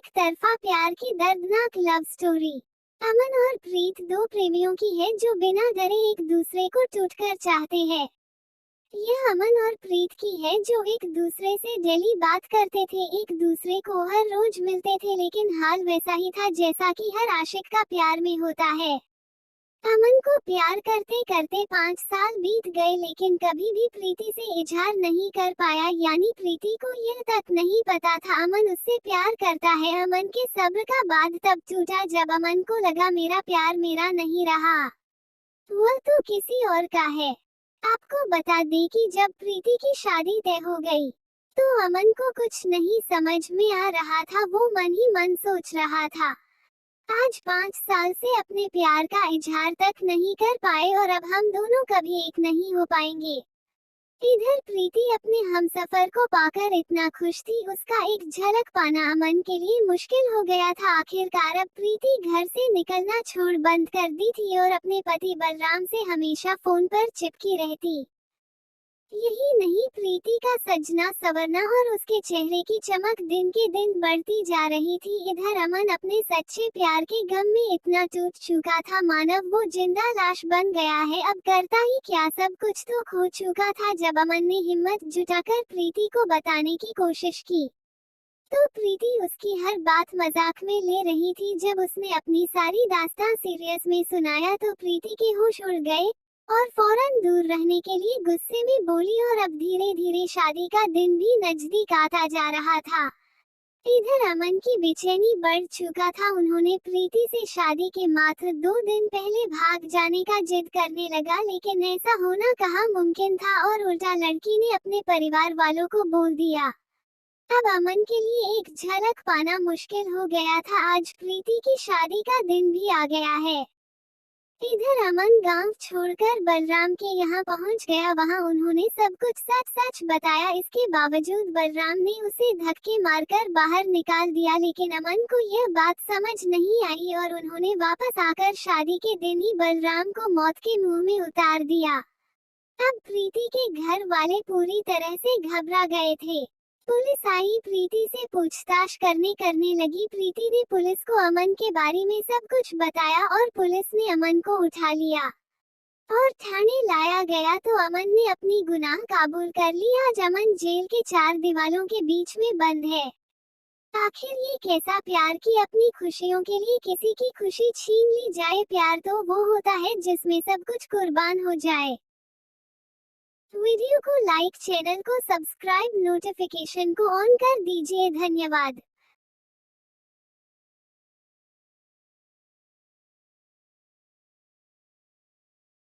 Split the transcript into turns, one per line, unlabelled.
एक तरफा प्यार की दर्दनाक लव स्टोरी। अमन और प्रीत दो प्रेमियों की है जो बिना डरे एक दूसरे को टूटकर चाहते हैं। यह अमन और प्रीत की है जो एक दूसरे से डेली बात करते थे, एक दूसरे को हर रोज मिलते थे, लेकिन हाल वैसा ही था जैसा कि हर आशिक का प्यार में होता है। अमन को प्यार करते करते 5 साल बीत गए, लेकिन कभी भी प्रीति से इजहार नहीं कर पाया, यानी प्रीति को यह तक नहीं पता था अमन उससे प्यार करता है। अमन के सब्र का बांध तब टूटा जब अमन को लगा मेरा प्यार मेरा नहीं रहा, वह तो किसी और का है। आपको बता दें कि जब प्रीति की शादी तय हो गई तो अमन को कुछ नहीं समझ में आ रहा था, वो मन ही मन सोच रहा था। आज 5 साल से अपने प्यार का इजहार तक नहीं कर पाए और अब हम दोनों कभी एक नहीं हो पाएंगे। इधर प्रीति अपने हमसफर को पाकर इतना खुश थी, उसका एक झलक पाना अमन के लिए मुश्किल हो गया था। आखिरकार अब प्रीति घर से निकलना छोड़ बंद कर दी थी और अपने पति बलराम से हमेशा फोन पर चिपकी रहती। यही नहीं, प्रीति का सजना संवरना और उसके चेहरे की चमक दिन के दिन बढ़ती जा रही थी। इधर अमन अपने सच्चे प्यार के गम में इतना टूट चुका था, मानव वो जिंदा लाश बन गया है। अब करता ही क्या, सब कुछ तो खो चुका था। जब अमन ने हिम्मत जुटाकर प्रीति को बताने की कोशिश की तो प्रीति उसकी हर बात मजाक में ले रही थी। जब उसने अपनी सारी दास्तान सीरियस में सुनाया तो प्रीति के होश उड़ गए और फौरन दूर रहने के लिए गुस्से में बोली। और अब धीरे धीरे शादी का दिन भी नजदीक आता जा रहा था। इधर अमन की बेचैनी बढ़ चुका था। उन्होंने प्रीति से शादी के मात्र 2 दिन पहले भाग जाने का जिद करने लगा, लेकिन ऐसा होना कहाँ मुमकिन था और उल्टा लड़की ने अपने परिवार वालों को बोल दिया। अब अमन के लिए एक झलक पाना मुश्किल हो गया था। आज प्रीति की शादी का दिन भी आ गया है। इधर अमन गांव छोड़कर बलराम के यहाँ पहुँच गया। वहाँ उन्होंने सब कुछ सच सच बताया। इसके बावजूद बलराम ने उसे धक्के मारकर बाहर निकाल दिया, लेकिन अमन को यह बात समझ नहीं आई और उन्होंने वापस आकर शादी के दिन ही बलराम को मौत के मुंह में उतार दिया। अब प्रीति के घर वाले पूरी तरह से घबरा गए थे। पुलिस आई, प्रीति से पूछताछ करने लगी। प्रीति ने पुलिस को अमन के बारे में सब कुछ बताया और पुलिस ने अमन को उठा लिया और थाने लाया गया तो अमन ने अपनी गुनाह कबूल कर लिया। आज अमन जेल के 4 दीवारों के बीच में बंद है। आखिर ये कैसा प्यार कि अपनी खुशियों के लिए किसी की खुशी छीन ली जाए। प्यार तो वो होता है जिसमें सब कुछ कुर्बान हो जाए। वीडियो को लाइक, चैनल को सब्सक्राइब, नोटिफिकेशन को ऑन कर दीजिए। धन्यवाद।